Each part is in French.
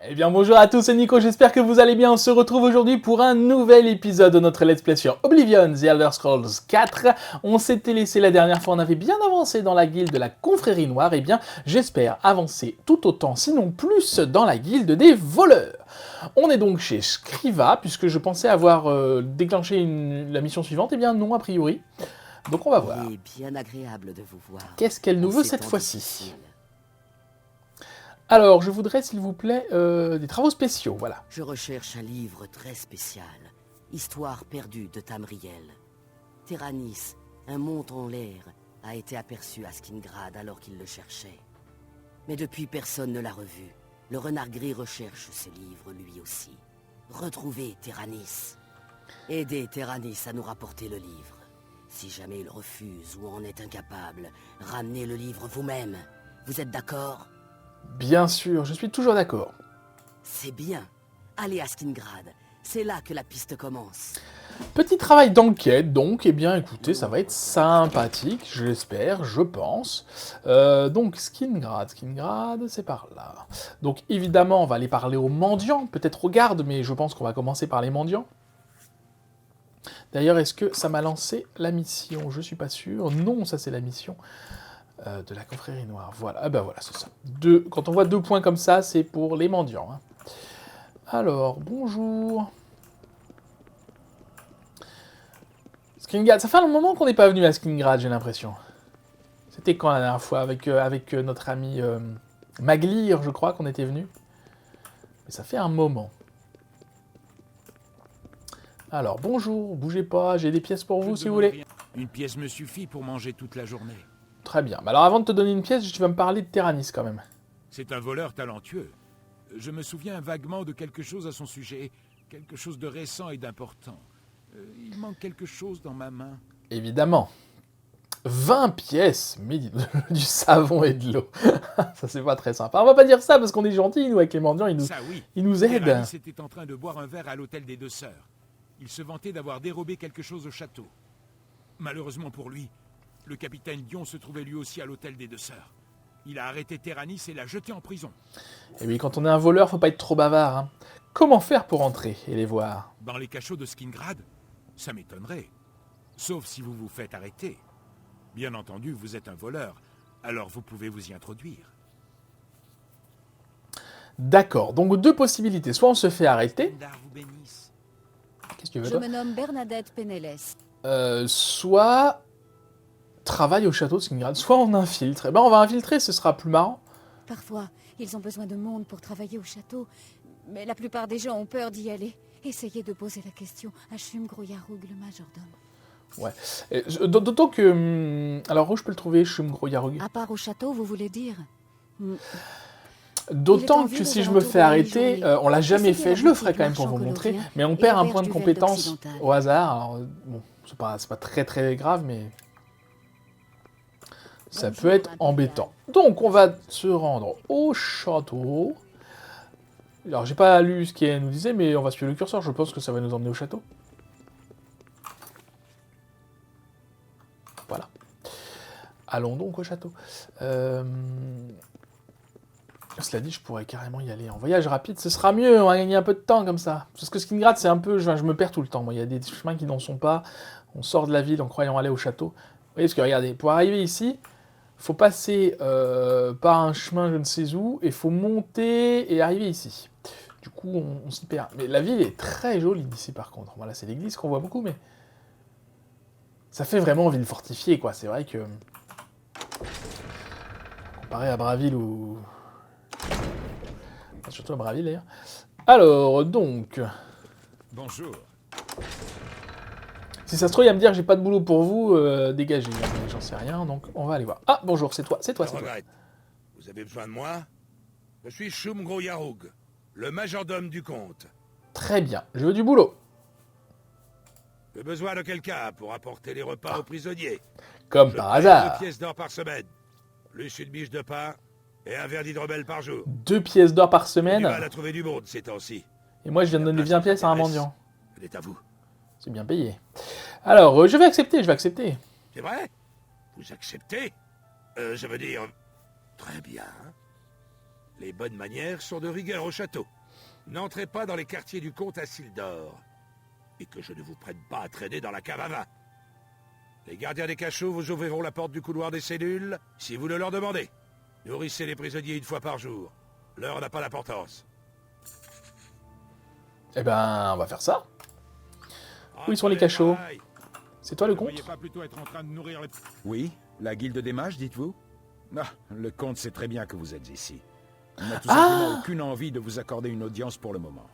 Eh bien bonjour à tous, c'est Nico, j'espère que vous allez bien. On se retrouve aujourd'hui pour un nouvel épisode de notre Let's Play sur Oblivion, The Elder Scrolls 4. On s'était laissé la dernière fois, on avait bien avancé dans la guilde de la Confrérie Noire. Eh bien j'espère avancer tout autant, sinon plus, dans la guilde des voleurs. On est donc chez Scriva, puisque je pensais avoir déclenché la mission suivante. Eh bien non, a priori. Donc on va voir. Il est bien agréable de vous voir. Qu'est-ce qu'elle nous En veut ces cette temps fois-ci? difficiles. Alors, je voudrais, s'il vous plaît, des travaux spéciaux, voilà. Je recherche un livre très spécial. Histoire perdue de Tamriel. Terranis, un mont en l'air, a été aperçu à Skingrad alors qu'il le cherchait. Mais depuis, personne ne l'a revu. Le renard gris recherche ce livre lui aussi. Retrouvez Terranis. Aidez Terranis à nous rapporter le livre. Si jamais il refuse ou en est incapable, ramenez le livre vous-même. Vous êtes d'accord ? Bien sûr, je suis toujours d'accord. C'est bien. Allez à Skingrad. C'est là que la piste commence. Petit travail d'enquête, donc, eh bien, écoutez, ça va être sympathique, je l'espère, je pense. Donc, Skingrad, c'est par là. Donc, évidemment, on va aller parler aux mendiants, peut-être aux gardes, mais je pense qu'on va commencer par les mendiants. D'ailleurs, est-ce que ça m'a lancé la mission? Je suis pas sûr. Non, ça c'est la mission de la Confrérie Noire. Voilà, ah ben voilà, c'est ça. Quand on voit 2 points comme ça, c'est pour les mendiants. Hein. Alors, bonjour. Skingrad, ça fait un moment qu'on n'est pas venu à Skingrad, j'ai l'impression. C'était quand la dernière fois avec notre ami Maglir, je crois, qu'on était venu. Mais ça fait un moment. Alors, bonjour, bougez pas, j'ai des pièces pour vous si vous voulez. Rien. Une pièce me suffit pour manger toute la journée. Très bien. Alors, avant de te donner une pièce, tu vas me parler de Terranis quand même. C'est un voleur talentueux. Je me souviens vaguement de quelque chose à son sujet, quelque chose de récent et d'important. Il manque quelque chose dans ma main. Évidemment. 20 pièces, mais du savon et de l'eau. Ça, c'est pas très sympa. On va pas dire ça parce qu'on est gentils, nous, avec les mendiants, Ça oui. ils nous aident. Terranis était en train de boire un verre à l'hôtel des Deux Sœurs. Il se vantait d'avoir dérobé quelque chose au château. Malheureusement pour lui, le capitaine Dion se trouvait lui aussi à l'hôtel des Deux Sœurs. Il a arrêté Terranis et l'a jeté en prison. Et oui, quand on est un voleur, faut pas être trop bavard. Hein. Comment faire pour entrer et les voir? Dans les cachots de Skingrad? Ça m'étonnerait. Sauf si vous vous faites arrêter. Bien entendu, vous êtes un voleur, alors vous pouvez vous y introduire. D'accord, donc 2 possibilités. Soit on se fait arrêter. Dendar vous bénisse. Qu'est-ce que tu veux, Je toi? me nomme Bernadette Penelles. Soit travail au château de Skingrad, soit on infiltre. Eh ben on va infiltrer, ce sera plus marrant. Parfois, ils ont besoin de monde pour travailler au château, mais la plupart des gens ont peur d'y aller. Essayez de poser la question à Shumgroyarug, le majordome. Ouais. D'autant que... alors où je peux le trouver, Shumgroyarug? À part au château, vous voulez dire? D'autant Il est en que ville si aux je me alentours fais de la arrêter, mi-journée. on l'a jamais Essayez fait, la je le boutique ferai quand même pour vous marchand montrer, colombien mais on et perd un l'auberge point de du Vel compétence d'Occidental. au hasard. Alors, bon, c'est pas très très grave, mais ça Bonjour, peut être impérial. embêtant. Donc on va se rendre au château. Alors j'ai pas lu ce qu'elle nous disait, mais on va suivre le curseur, je pense que ça va nous emmener au château. Voilà. Allons donc au château. Cela dit, je pourrais carrément y aller en voyage rapide, ce sera mieux, on va gagner un peu de temps comme ça. Parce que Skingrad, c'est un peu... je me perds tout le temps, moi. Il y a des chemins qui n'en sont pas. On sort de la ville en croyant aller au château. Vous voyez, parce que regardez, pour arriver ici, il faut passer par un chemin je ne sais où, et il faut monter et arriver ici. Du coup, on s'y perd. Mais la ville est très jolie d'ici, par contre. Voilà, c'est l'église qu'on voit beaucoup, mais... ça fait vraiment ville fortifiée, quoi. C'est vrai que... comparé à Braville ou... surtout à Braville, d'ailleurs. Alors, donc... Bonjour. si ça se trouve, il va me dire j'ai pas de boulot pour vous, dégagez. Mais j'en sais rien, donc on va aller voir. Ah, bonjour, c'est toi, c'est toi, Je c'est toi. regrette. Vous avez besoin de moi? Je suis Shumgroyarug, le majordome du comte. Très bien, je veux du boulot. J'ai besoin de quelqu'un pour apporter les repas aux prisonniers. Comme Je par paye hasard. 2 pièces d'or par semaine, plus une biche de pain et un verre d'hydromel par jour. 2 pièces d'or par J'ai du mal semaine. à trouver du monde ces temps-ci. Et moi, je viens de donner 20 pièces à un mendiant. Elle est à vous. C'est bien payé. Alors, je vais accepter, je vais accepter. C'est vrai? Vous acceptez? Je veux dire... Très bien. Les bonnes manières sont de rigueur au château. N'entrez pas dans les quartiers du comte à Sildor. Et que je ne vous prenne pas à traîner dans la cave à vin. Les gardiens des cachots vous ouvriront la porte du couloir des cellules si vous le leur demandez. Nourrissez les prisonniers une fois par jour. L'heure n'a pas d'importance. Eh ben, on va faire ça. Où ils sont les cachots? C'est toi le Vous ne comte? pourriez pas plutôt être en train de nourrir les... Oui, la guilde des mages, dites-vous? Ah, le comte sait très bien que vous êtes ici. Il n'a tout Ah simplement aucune envie de vous accorder une audience pour le moment.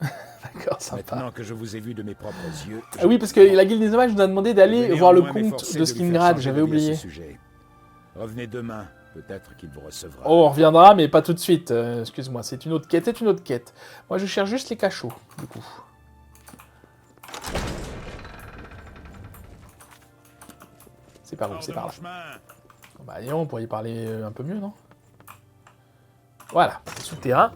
D'accord, sympa. Maintenant que je vous ai vu de mes propres yeux... Ah oui, parce que la guilde des hommages nous a demandé d'aller je vais voir le néanmoins comte m'efforcer de lui faire Skingrad, changer j'avais d'avis à ce oublié. sujet. Revenez demain, peut-être qu'il vous recevra. Oh, on reviendra, mais pas tout de suite. Excuse-moi, c'est une autre quête, c'est une autre quête. Moi, je cherche juste les cachots, du coup. C'est par où? Hors C'est de par mon là. chemin. Bon, bah, on pourrait y parler un peu mieux, non? Voilà, c'est souterrain.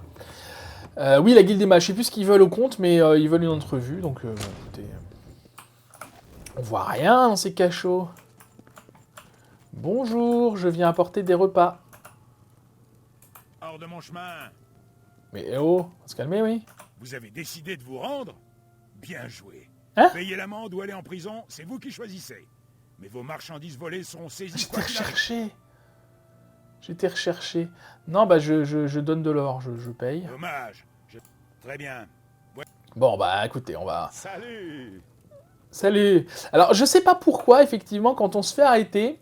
Oui, la guilde des mages, je sais plus ce qu'ils veulent au compte, mais ils veulent une entrevue, donc bon, écoutez... On voit rien dans ces cachots. Bonjour, je viens apporter des repas. Hors de mon chemin. Mais oh, on va se calmer, oui. Vous avez décidé de vous rendre? Bien joué. Hein? Payez l'amende ou aller en prison, c'est vous qui choisissez. Mais vos marchandises volées seront saisies. J'étais quoi qu'il arrive. recherché. J'étais recherché. Non, bah je donne de l'or, je paye. Dommage. Très bien. Bon, bah écoutez, on va... Salut. Salut. Alors, je sais pas pourquoi, effectivement, quand on se fait arrêter,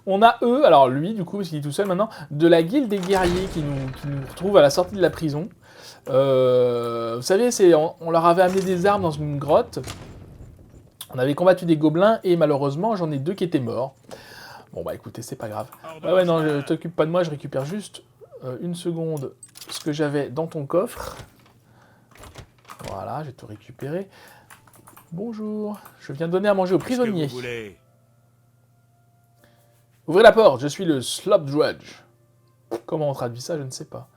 on a eux, alors lui, du coup, parce qu'il est tout seul maintenant, de la guilde des guerriers qui nous retrouvent à la sortie de la prison. Vous savez, on leur avait amené des armes dans une grotte. On avait combattu des gobelins et malheureusement, j'en ai 2 qui étaient morts. Bon, bah écoutez, c'est pas grave. Ouais, non, je t'occupe pas de moi, je récupère juste une seconde ce que j'avais dans ton coffre. Voilà, j'ai tout récupéré. Bonjour, je viens donner à manger aux prisonniers. Qu'est-ce que vous voulez? Ouvrez la porte, je suis le Slopdrudge. Comment on traduit ça, je ne sais pas.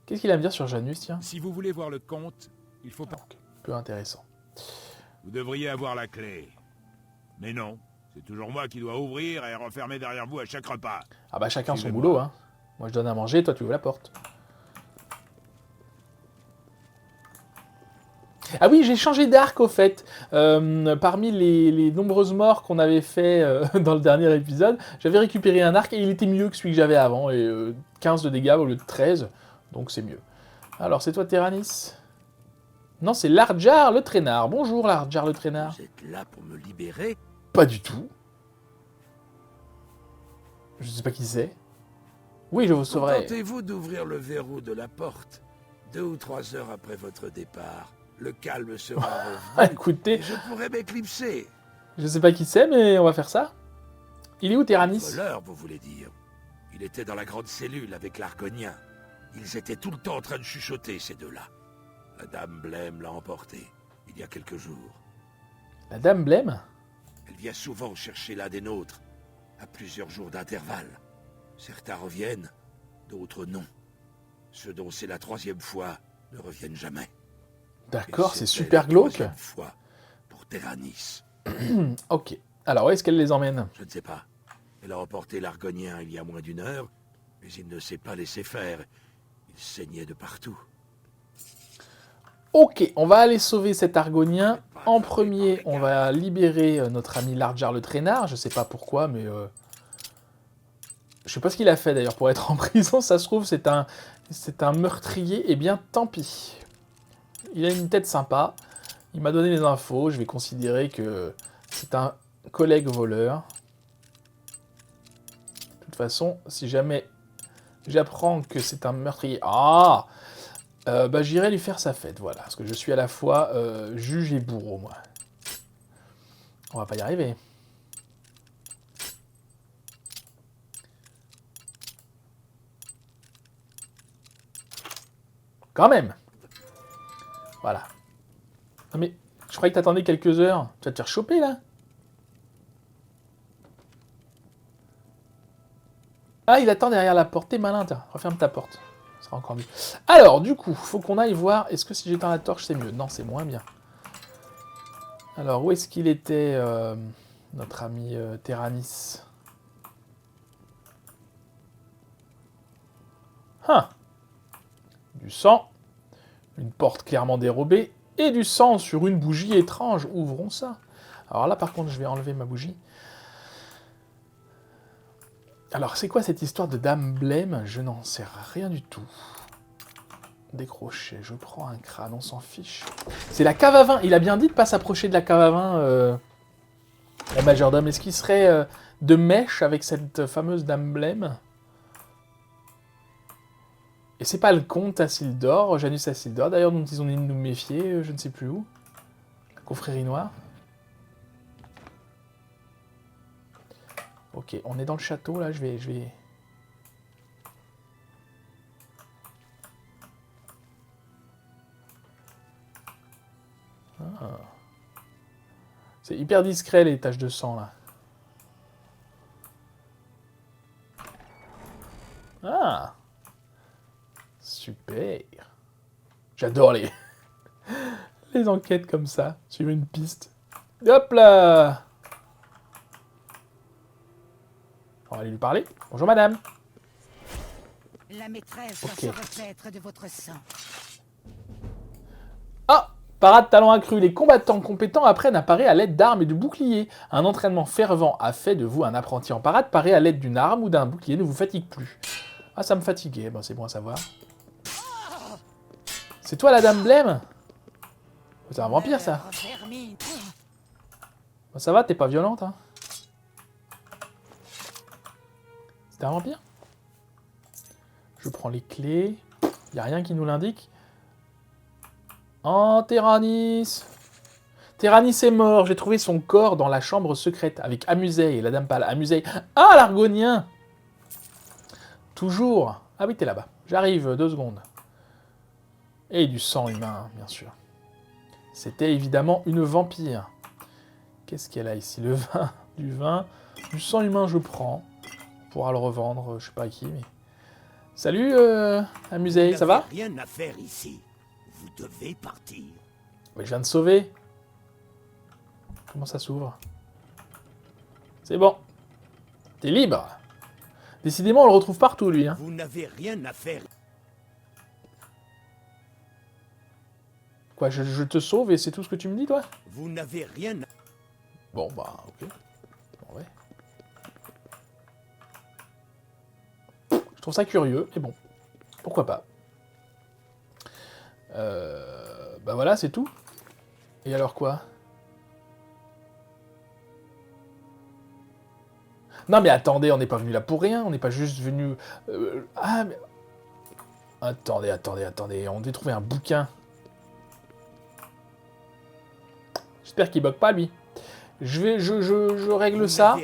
Qu'est-ce qu'il a à me dire sur Janus, tiens? Si vous voulez voir le comte, il faut pas... Peu intéressant. Vous devriez avoir la clé. Mais non, c'est toujours moi qui dois ouvrir et refermer derrière vous à chaque repas. Ah bah chacun son Suivez-moi. boulot, hein. Moi je donne à manger, toi tu ouvres la porte. Ah oui, j'ai changé d'arc au fait. Parmi les nombreuses morts qu'on avait fait dans le dernier épisode, j'avais récupéré un arc et il était mieux que celui que j'avais avant. Et 15 de dégâts au lieu de 13, donc c'est mieux. Alors c'est toi Terranis? Non, c'est Larjar le traînard. Bonjour Larjar le traînard. Vous êtes là pour me libérer? Pas du tout. Je sais pas qui c'est. Oui, je vous sauverai. Tentez-vous d'ouvrir le verrou de la porte 2 ou 3 heures après votre départ. Le calme sera Ah, revenu écoutez, et je pourrai m'éclipser. je sais pas qui c'est, mais on va faire ça. Il est où Terranis? Voleur, vous voulez dire. Il était dans la grande cellule avec l'Argonien. Ils étaient tout le temps en train de chuchoter, ces deux-là. La dame Blême l'a emporté, il y a quelques jours. La dame Blême? Elle vient souvent chercher l'un des nôtres, à plusieurs jours d'intervalle. Certains reviennent, d'autres non. Ceux dont c'est la 3e fois ne reviennent jamais. D'accord, Et c'est c'était super la glauque. 3e fois pour Terranis. Ok. Alors, où est-ce qu'elle les emmène? Je ne sais pas. Elle a emporté l'Argonien il y a moins d'1 heure, mais il ne s'est pas laissé faire. Il saignait de partout. Ok, on va aller sauver cet Argonien. En premier, on va libérer notre ami Larjar le traînard. Je sais pas pourquoi, mais... Je sais pas ce qu'il a fait d'ailleurs pour être en prison. Ça se trouve, c'est un meurtrier. Eh bien, tant pis. Il a une tête sympa. Il m'a donné les infos. Je vais considérer que c'est un collègue voleur. De toute façon, si jamais j'apprends que c'est un meurtrier... Ah bah, j'irai lui faire sa fête, voilà. Parce que je suis à la fois juge et bourreau, moi. On va pas y arriver. Quand même. Voilà. Non mais, je croyais que t'attendais quelques heures. Tu vas te faire choper, là? Ah, il attend derrière la porte. T'es malin, toi. Referme ta porte. Ce sera encore mieux. Alors, du coup, faut qu'on aille voir... Est-ce que si j'éteins la torche, c'est mieux? Non, c'est moins bien. Alors, où est-ce qu'il était, notre ami Terranis? Ah. Du sang. Une porte clairement dérobée. Et du sang sur une bougie étrange. Ouvrons ça. Alors là, par contre, je vais enlever ma bougie. Alors, c'est quoi cette histoire de Dame Blême? Je n'en sais rien du tout. Décrocher, je prends un crâne, on s'en fiche. C'est la cave à vin. Il a bien dit de ne pas s'approcher de la cave à vin, la majordome. Est-ce qu'il serait de mèche avec cette fameuse Dame Blême? Et c'est pas le comte Assildor, Janus Assildor, d'ailleurs, dont ils ont dit de nous méfier, je ne sais plus où. La confrérie noire. Ok, on est dans le château, là, je vais... Ah. C'est hyper discret, les taches de sang, là. Ah. Super. J'adore les... les enquêtes comme ça, sur une piste. Hop là. On va aller lui parler. Bonjour madame. La maîtresse Ok. va se repaître de votre sang. Ah. Parade talent accru. Les combattants compétents apprennent à parer à l'aide d'armes et de boucliers. Un entraînement fervent a fait de vous un apprenti en parade. Parer à l'aide d'une arme ou d'un bouclier ne vous fatigue plus. Ah, ça me fatiguait. Bon, c'est bon à savoir. C'est toi la Dame Blême? C'est un vampire, ça. Bon, ça va, t'es pas violente, hein? C'était un vampire? Je prends les clés. Y a rien qui nous l'indique. Oh, Tyrannis! Tyrannis est mort. J'ai trouvé son corps dans la chambre secrète avec Amusei et la Dame Pâle. Amusei. Ah, l'Argonien! Toujours. Ah oui, t'es là-bas. J'arrive, 2 secondes. Et du sang humain, bien sûr. C'était évidemment une vampire. Qu'est-ce qu'elle a ici? Le vin, du vin, du sang humain, je prends. On pourra le revendre, je sais pas à qui, mais... Salut, Amusei, ça va? Rien à faire ici. Vous devez partir. Mais je viens de sauver. Comment ça s'ouvre? C'est bon. T'es libre. Décidément, on le retrouve partout, lui. Hein. Vous n'avez rien à faire. Quoi, je te sauve et c'est tout ce que tu me dis, toi? Vous n'avez rien à... Bon, bah, ok. Bon, ouais. Je trouve ça curieux, mais bon. Pourquoi pas? Bah voilà, c'est tout. Et alors quoi? Non mais attendez, on n'est pas venu là pour rien, on n'est pas juste venu... Ah mais... Attendez, on devait trouver un bouquin. J'espère qu'il bug pas, lui. Je règle ça.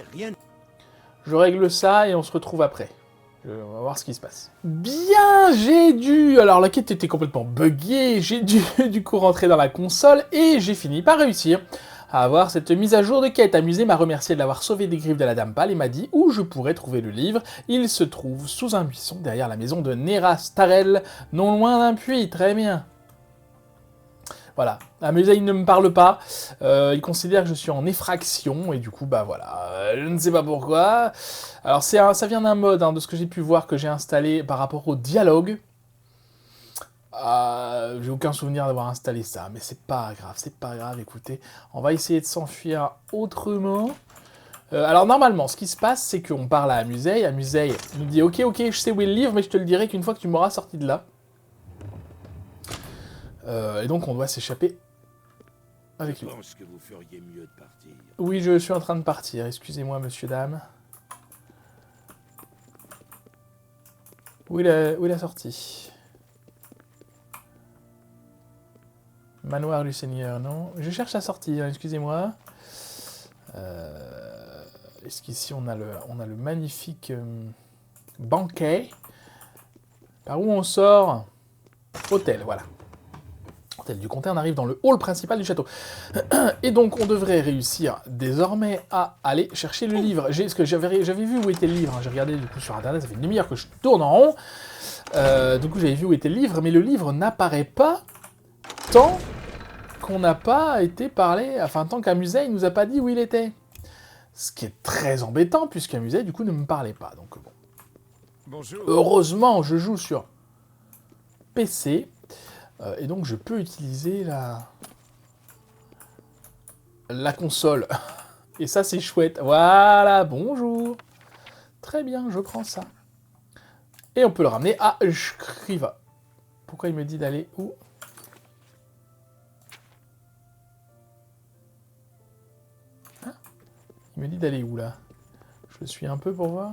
Je règle ça et on se retrouve après. On va voir ce qui se passe. Bien, j'ai dû... Alors, la quête était complètement buggée. J'ai dû, du coup, rentrer dans la console et j'ai fini par réussir à avoir cette mise à jour de quête. Amusé m'a remercié de l'avoir sauvé des griffes de la Dame Pâle et m'a dit où je pourrais trouver le livre. Il se trouve sous un buisson derrière la maison de Neras Tarel, non loin d'un puits. Très bien. Voilà, Amusé, il ne me parle pas, il considère que je suis en effraction, et du coup, bah voilà, je ne sais pas pourquoi. Alors, ça vient d'un mode, hein, de ce que j'ai pu voir, que j'ai installé par rapport au dialogue. J'ai aucun souvenir d'avoir installé ça, mais c'est pas grave, écoutez. On va essayer de s'enfuir autrement. Alors, normalement, ce qui se passe, c'est qu'on parle à Amusé nous dit « Ok, je sais où est le livre, mais je te le dirai qu'une fois que tu m'auras sorti de là. » Et donc on doit s'échapper avec lui. Je pense que vous feriez mieux de partir. Oui, je suis en train de partir. Excusez-moi, monsieur, dame. Où est la sortie? Manoir du Seigneur, non. Je cherche la sortie, hein, excusez-moi. Est-ce qu'ici on a le magnifique banquet? Par où on sort? Hôtel, voilà. Du comté, on arrive dans le hall principal du château. Et donc, on devrait réussir désormais à aller chercher le livre. Parce que j'avais vu où était le livre. Hein. J'ai regardé du coup sur internet, ça fait une demi-heure que je tourne en rond. Du coup, j'avais vu où était le livre, mais le livre n'apparaît pas tant qu'on n'a pas été parlé. Enfin, tant qu'Amusei ne nous a pas dit où il était. Ce qui est très embêtant, puisqu'Amusei, du coup, ne me parlait pas. Donc, bon. Bonjour. Heureusement, je joue sur PC. Et donc, je peux utiliser la console. Et ça, c'est chouette. Voilà, bonjour. Très bien, je prends ça. Et on peut le ramener à Shriva. Pourquoi il me dit d'aller où? Hein? Il me dit d'aller où, là? Je suis un peu pour voir.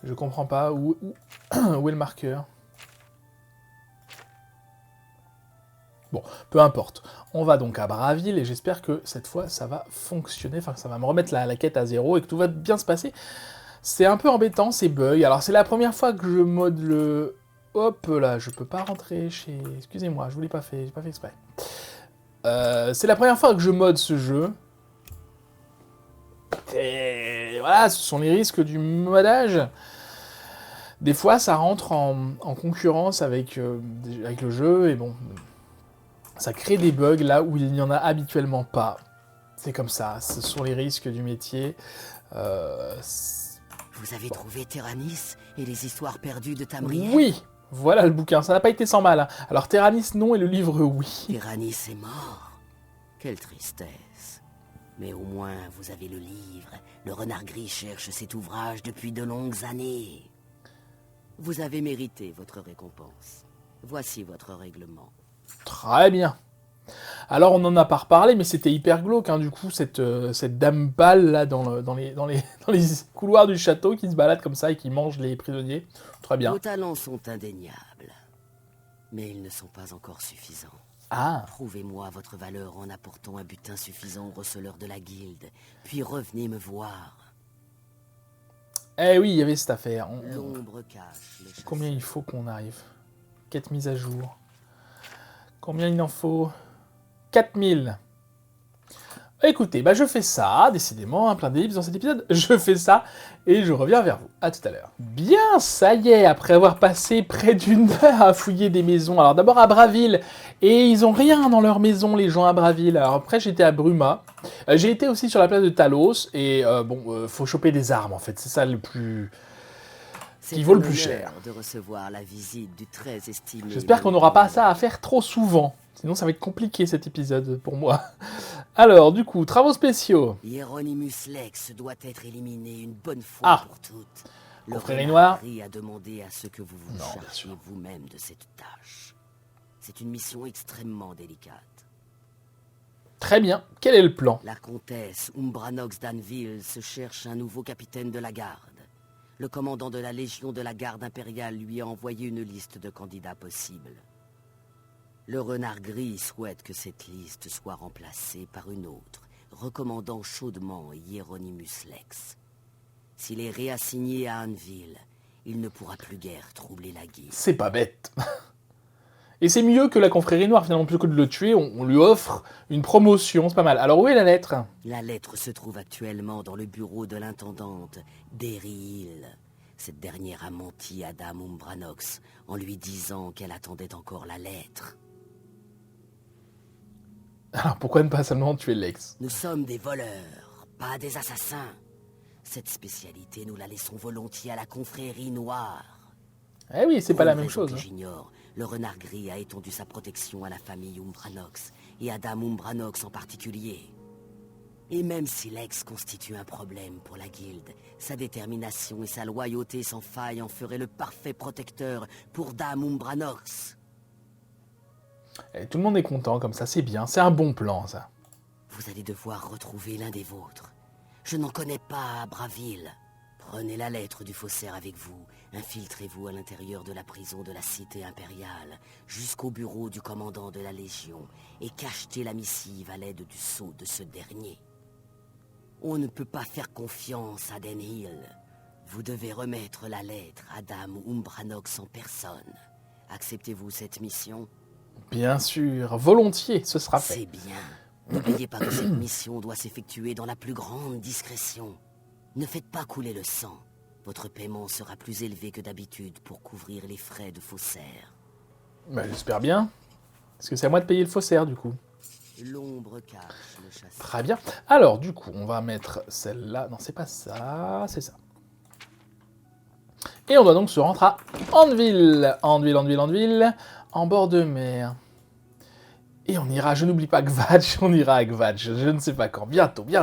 Je comprends pas où est le marqueur. Bon, peu importe. On va donc à Braville et j'espère que cette fois ça va fonctionner, enfin que ça va me remettre la quête à 0 et que tout va bien se passer. C'est un peu embêtant ces bugs. Alors c'est la première fois que je mode le... Hop là, je peux pas rentrer chez... Excusez-moi, je vous l'ai pas fait, j'ai pas fait exprès. C'est la première fois que je mode ce jeu. Et voilà, ce sont les risques du modage. Des fois, ça rentre en concurrence avec le jeu, et bon, ça crée des bugs là où il n'y en a habituellement pas. C'est comme ça, ce sont les risques du métier. Vous avez trouvé Terranis et les histoires perdues de Tamriel? Oui, voilà le bouquin, ça n'a pas été sans mal. Hein. Alors Terranis, non, et le livre, oui. Terranis est mort. Quelle tristesse. Mais au moins, vous avez le livre. Le renard gris cherche cet ouvrage depuis de longues années. Vous avez mérité votre récompense. Voici votre règlement. Très bien. Alors on n'en a pas reparlé, mais c'était hyper glauque, hein, du coup, cette dame pâle là dans les couloirs du château qui se balade comme ça et qui mange les prisonniers. Très bien. Vos talents sont indéniables. Mais ils ne sont pas encore suffisants. Ah, Prouvez-moi votre valeur en apportant un butin suffisant au receleur de la guilde. Puis revenez me voir. eh oui, il y avait cette affaire. L'ombre cache les chasseurs. Combien il faut qu'on arrive? Quête mise à jour. Combien il en faut? 4000. Écoutez, bah je fais ça, décidément, un plein d'ellipses dans cet épisode. Je fais ça et je reviens vers vous. À tout à l'heure. Bien, ça y est, après avoir passé près d'une heure à fouiller des maisons. Alors d'abord à Braville, et ils ont rien dans leur maison, les gens à Braville. Alors après, j'étais à Bruma. J'ai été aussi sur la place de Talos, et faut choper des armes en fait. C'est ça le plus... C'est qui vaut le un plus honneur cher. de recevoir la visite du très estimé. J'espère qu'on n'aura pas ça à faire trop souvent. Sinon, ça va être compliqué cet épisode pour moi. Alors, du coup, travaux spéciaux. Hieronymus Lex doit être éliminé une bonne fois Ah. pour toutes. Le Confrérie renard noire. gris a demandé à ce que vous vous Non, bien chargiez sûr. vous-même de cette tâche. C'est une mission extrêmement délicate. Très bien. Quel est le plan? La comtesse Umbranox d'Anville se cherche un nouveau capitaine de la garde. Le commandant de la Légion de la Garde impériale lui a envoyé une liste de candidats possibles. Le renard gris souhaite que cette liste soit remplacée par une autre, recommandant chaudement Hieronymus Lex. S'il est réassigné à Anville, il ne pourra plus guère troubler la guilde. C'est pas bête. Et c'est mieux que la confrérie noire, finalement, plutôt que de le tuer, on lui offre une promotion, c'est pas mal. Alors où est la lettre? La lettre se trouve actuellement dans le bureau de l'intendante, Daryl. Cette dernière a menti à Dame Umbranox en lui disant qu'elle attendait encore la lettre. Alors pourquoi ne pas seulement tuer Lex? Nous sommes des voleurs, pas des assassins. Cette spécialité, nous la laissons volontiers à la confrérie noire. Eh oui, c'est pas Pour la une même raison chose. que hein. j'ignore, le renard gris a étendu sa protection à la famille Umbranox, et à Dame Umbranox en particulier. Et même si Lex constitue un problème pour la guilde, sa détermination et sa loyauté sans faille en feraient le parfait protecteur pour Dame Umbranox. Et tout le monde est content comme ça, c'est bien, c'est un bon plan ça. Vous allez devoir retrouver l'un des vôtres. Je n'en connais pas à Braville. Prenez la lettre du faussaire avec vous. Infiltrez-vous à l'intérieur de la prison de la cité impériale, jusqu'au bureau du commandant de la Légion, et cachetez la missive à l'aide du sceau de ce dernier. On ne peut pas faire confiance à Denhill. Vous devez remettre la lettre à Dame Umbranox en personne. Acceptez-vous cette mission? Bien sûr, volontiers, ce sera C'est fait. bien. N'oubliez pas que cette mission doit s'effectuer dans la plus grande discrétion. Ne faites pas couler le sang. Votre paiement sera plus élevé que d'habitude pour couvrir les frais de faussaire. Bah, j'espère bien. Parce que c'est à moi de payer le faussaire, du coup. L'ombre cache le chasseur. Très bien. Alors, du coup, on va mettre celle-là. Non, c'est pas ça, c'est ça. Et on doit donc se rendre à Anvil. Anvil, en bord de mer. Et on ira, je n'oublie pas Gvatch, on ira à Gvatch, je ne sais pas quand. Bientôt. De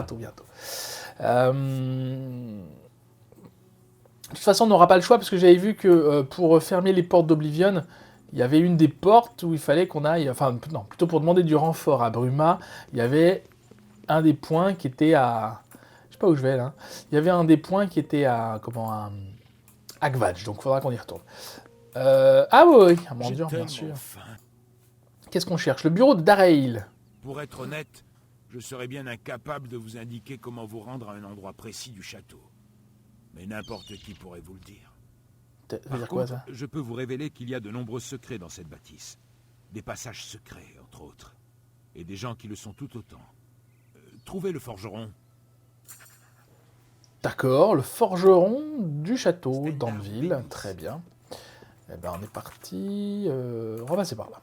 toute façon, on n'aura pas le choix, parce que j'avais vu que pour fermer les portes d'Oblivion, il y avait une des portes où il fallait qu'on aille... Enfin, non, plutôt pour demander du renfort à Bruma, il y avait un des points qui était à... Je sais pas où je vais, là. Il y avait un des points qui était à... à Gvatch, donc il faudra qu'on y retourne. Ah oui, à J'ai Mandur, bien tellement sûr. faim. Qu'est-ce qu'on cherche? Le bureau de Darail. Pour être honnête, je serais bien incapable de vous indiquer comment vous rendre à un endroit précis du château. Mais n'importe qui pourrait vous le dire. Ça veut Par dire quoi, contre, ça? je peux vous révéler qu'il y a de nombreux secrets dans cette bâtisse. Des passages secrets, entre autres. Et des gens qui le sont tout autant. Trouvez le forgeron. D'accord, le forgeron du château d'Anvil, très bien. Eh ben, on est parti. On va passer par là.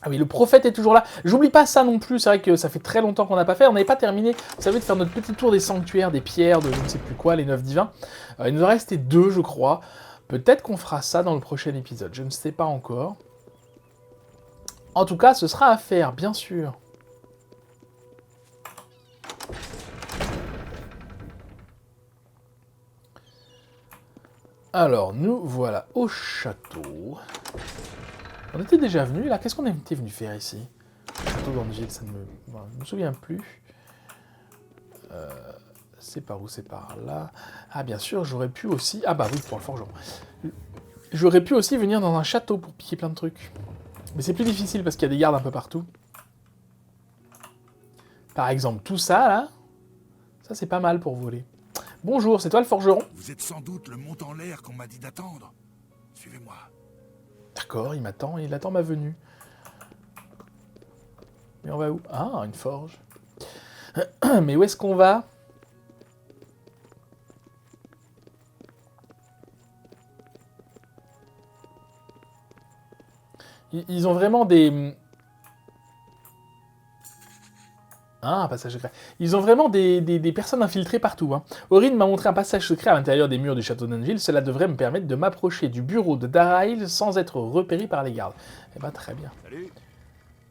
Ah oui, le prophète est toujours là. J'oublie pas ça non plus, c'est vrai que ça fait très longtemps qu'on n'a pas fait. On n'avait pas terminé, vous savez, de faire notre petit tour des sanctuaires, des pierres, de je ne sais plus quoi, les 9 divins. Il nous en restait 2, je crois. Peut-être qu'on fera ça dans le prochain épisode, je ne sais pas encore. En tout cas, ce sera à faire, bien sûr. Alors, nous voilà au château. On était déjà venu là. Qu'est-ce qu'on était venu faire ici? Le château d'Anvil, ça ne me souviens plus. C'est par où? C'est par là. Ah, bien sûr, j'aurais pu aussi... Ah bah oui, pour le forgeron. J'aurais pu aussi venir dans un château pour piquer plein de trucs. Mais c'est plus difficile parce qu'il y a des gardes un peu partout. Par exemple, tout ça, là, ça c'est pas mal pour voler. Bonjour, c'est toi le forgeron? Vous êtes sans doute le mont en l'air qu'on m'a dit d'attendre. Suivez-moi. D'accord, il m'attend, il attend ma venue. Mais on va où? Ah, une forge. Mais où est-ce qu'on va? Ils ont vraiment des... Ah, un passage secret. Ils ont vraiment des personnes infiltrées partout. Hein. Aurine m'a montré un passage secret à l'intérieur des murs du château d'Anvil. Cela devrait me permettre de m'approcher du bureau de Darail sans être repéré par les gardes. Eh ben, très bien. Salut.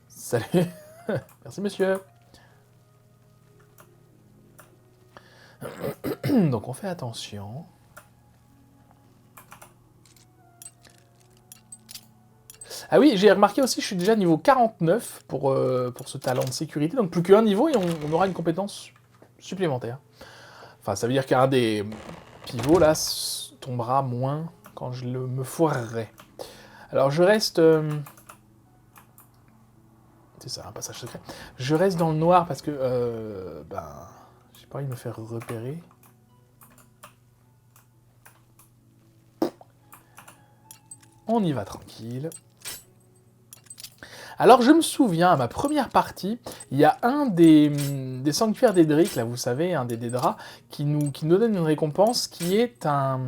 Salut. Merci, monsieur. Donc, on fait attention. Ah oui, j'ai remarqué aussi, je suis déjà niveau 49 pour ce talent de sécurité. Donc, plus qu'un niveau et on aura une compétence supplémentaire. Enfin, ça veut dire qu'un des pivots, là, tombera moins quand je me foirerai. Alors, je reste... C'est ça, un passage secret. Je reste dans le noir parce que... j'ai pas envie de me faire repérer. On y va tranquille. Alors, je me souviens, à ma première partie, il y a un des sanctuaires d'Edric, là, vous savez, un des Dédras, qui nous donne une récompense qui est un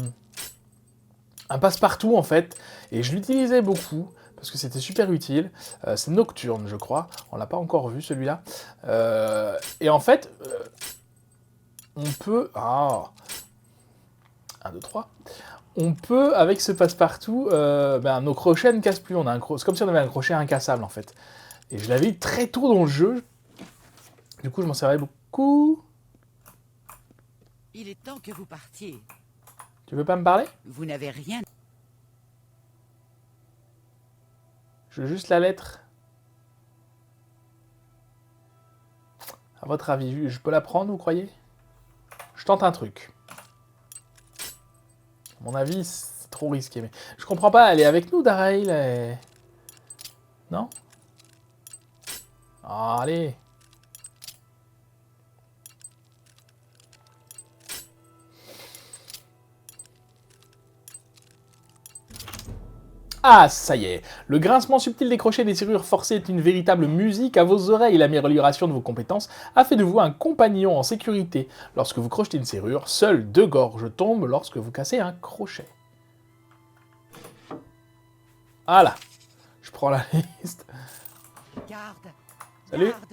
passe-partout, en fait. Et je l'utilisais beaucoup, parce que c'était super utile. C'est Nocturne, je crois. On l'a pas encore vu, celui-là. Et en fait, on peut... Ah 1, 2, 3... On peut, avec ce passe-partout, nos crochets ne cassent plus. C'est comme si on avait un crochet incassable, en fait. Et je l'avais eu très tôt dans le jeu. Du coup, je m'en servais beaucoup. Il est temps que vous partiez. Tu veux pas me parler? Vous n'avez rien. Je veux juste la lettre. À votre avis, je peux la prendre, vous croyez? Je tente un truc. À mon avis, c'est trop risqué. Mais je comprends pas, elle est avec nous, Darail. Non? Ah, allez. Ah, ça y est. Le grincement subtil des crochets des serrures forcées est une véritable musique à vos oreilles. L'amélioration de vos compétences a fait de vous un compagnon en sécurité. Lorsque vous crochetez une serrure, seules 2 gorges tombent lorsque vous cassez un crochet. Voilà. Je prends la liste. Garde. Salut. Garde.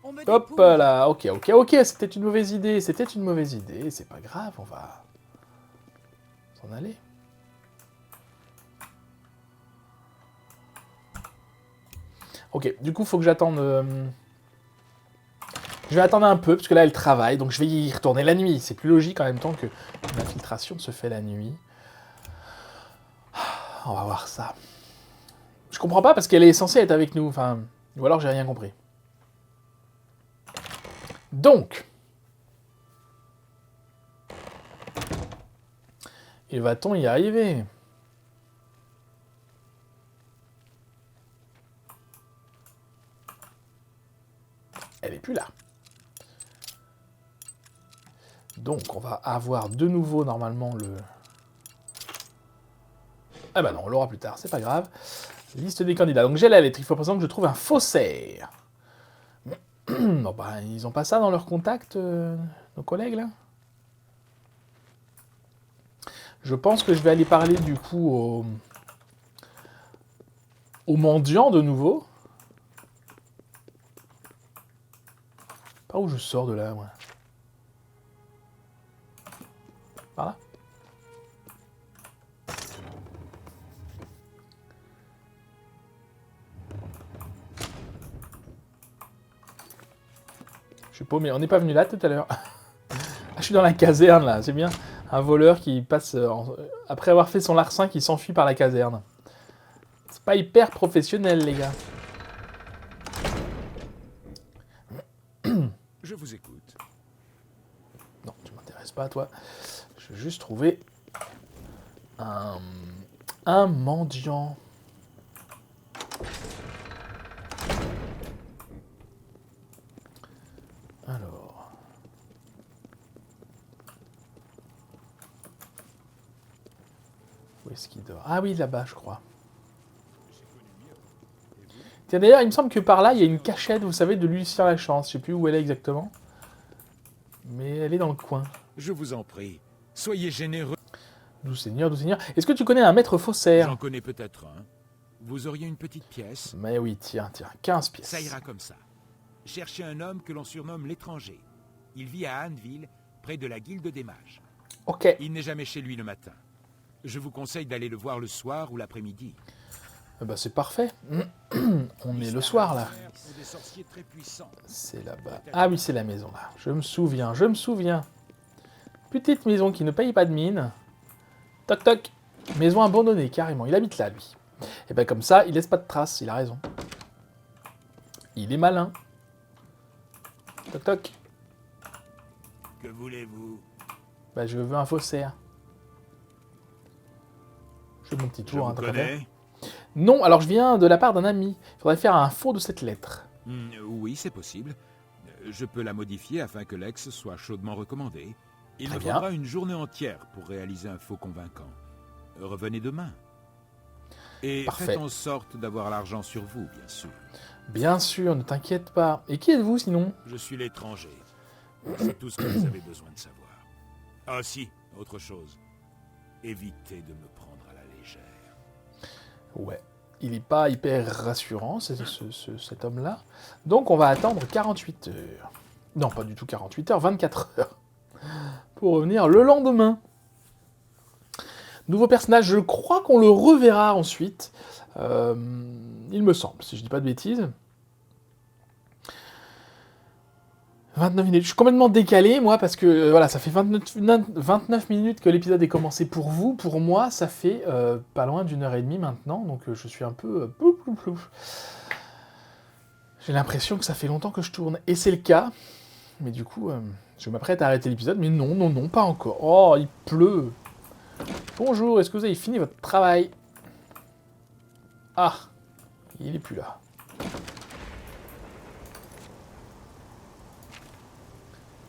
On me Hop dépouille. là. Ok. C'était une mauvaise idée. C'est pas grave. On va s'en aller. Ok. Du coup, faut que j'attende... Je vais attendre un peu, parce que là, elle travaille. Donc, je vais y retourner la nuit. C'est plus logique en même temps que l'infiltration se fait la nuit. On va voir ça. Je comprends pas parce qu'elle est censée être avec nous. Enfin, ou alors j'ai rien compris. Donc. Et va-t-on y arriver? Elle est plus là. Donc, on va avoir de nouveau, normalement, le... Ah bah non, on l'aura plus tard, c'est pas grave. Liste des candidats. Donc, j'ai la lettre. Il faut présenter que je trouve un faussaire. Non, bah, ils ont pas ça dans leur contact, nos collègues, là? Je pense que je vais aller parler, du coup, au mendiant, de nouveau. Par où je sors de là, moi? Par là? Je suis paumé. On n'est pas venu là tout à l'heure. Ah, je suis dans la caserne, là. C'est bien. Un voleur qui passe... après avoir fait son larcin, qui s'enfuit par la caserne. C'est pas hyper professionnel, les gars. Je vous écoute. Non, tu m'intéresses pas, toi. Je vais juste trouver un mendiant. Alors. Où est-ce qu'il dort? Ah oui, là-bas, je crois. Tiens, d'ailleurs, il me semble que par là, il y a une cachette, vous savez, de Lucien Lachance. Je sais plus où elle est exactement. Mais elle est dans le coin. Je vous en prie. Soyez généreux. Doux Seigneur, doux Seigneur. Est-ce que tu connais un maître faussaire? J'en connais peut-être un. Vous auriez une petite pièce? Mais oui, tiens, 15 pièces. Ça ira comme ça. Cherchez un homme que l'on surnomme l'étranger. Il vit à Anneville, près de la guilde des mages. Ok. Il n'est jamais chez lui le matin. Je vous conseille d'aller le voir le soir ou l'après-midi. Bah c'est parfait. On est le soir, là. Sont des sorciers très puissants. C'est là-bas. Ah oui, c'est la maison, là. Je me souviens. Petite maison qui ne paye pas de mine. Toc toc. Maison abandonnée, carrément. Il habite là, lui. Et ben comme ça, il laisse pas de traces. Il a raison. Il est malin. Toc toc. Que voulez-vous? Bah je veux un faussaire. Je fais mon petit Je tour, vous hein, t'as pas fait. connais? Non, alors je viens de la part d'un ami. Il faudrait faire un faux de cette lettre. Oui, c'est possible. Je peux la modifier afin que l'ex soit chaudement recommandé. Il Très me bien. faudra une journée entière pour réaliser un faux convaincant. Revenez demain. Et Parfait. faites en sorte d'avoir l'argent sur vous, bien sûr. Bien sûr, ne t'inquiète pas. Et qui êtes-vous sinon? Je suis l'étranger. C'est tout ce que vous avez besoin de savoir. Ah si, autre chose. Évitez de me prendre à la légère. Ouais. Il n'est pas hyper rassurant, cet homme-là. Donc on va attendre 48 heures. Non, pas du tout 48 heures, 24 heures. Pour revenir le lendemain. Nouveau personnage, je crois qu'on le reverra ensuite. Il me semble, si je dis pas de bêtises. 29 minutes. Je suis complètement décalé, moi, parce que voilà, ça fait 29 minutes que l'épisode est commencé pour vous. Pour moi, ça fait pas loin d'1h30 maintenant, donc je suis un peu... J'ai l'impression que ça fait longtemps que je tourne, et c'est le cas. Mais du coup, je m'apprête à arrêter l'épisode, mais non, pas encore. Oh, il pleut. Bonjour, est-ce que vous avez fini votre travail? Ah, il est plus là.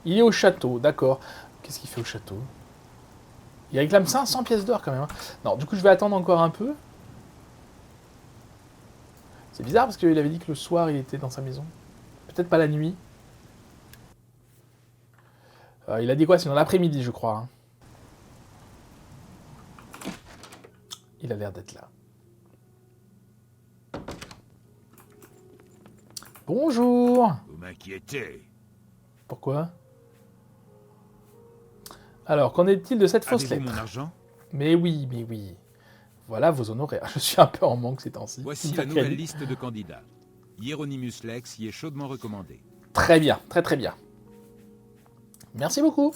Il est au château, d'accord. Qu'est-ce qu'il fait au château? Il réclame 500 pièces d'or quand même. Hein. Non, du coup, je vais attendre encore un peu. C'est bizarre parce qu'il avait dit que le soir, il était dans sa maison. Peut-être pas la nuit. Il a dit quoi? C'est dans l'après-midi, je crois. Hein. Il a l'air d'être là. Bonjour. Vous m'inquiétez. Pourquoi? Alors, qu'en est-il de cette fausse Avez-vous lettre? mon argent? Mais oui, mais oui. Voilà vos honoraires. Je suis un peu en manque ces temps-ci. Voici la nouvelle liste de candidats. Hieronymus Lex y est chaudement recommandé. Très bien, très très bien. Merci beaucoup.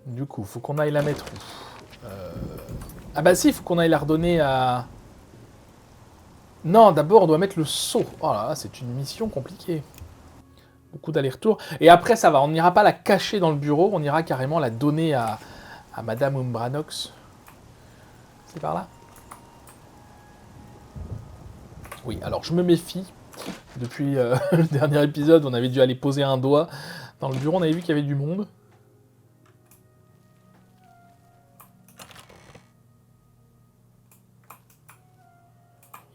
Du coup, faut qu'on aille la mettre où? Ah bah si, faut qu'on aille la redonner à... Non, d'abord on doit mettre le sceau. Oh là là, c'est une mission compliquée. Beaucoup d'allers-retours. Et après ça va, on n'ira pas la cacher dans le bureau, on ira carrément la donner à Madame Umbranox. C'est par là? Oui, alors je me méfie. Depuis le dernier épisode, on avait dû aller poser un doigt dans le bureau, on avait vu qu'il y avait du monde.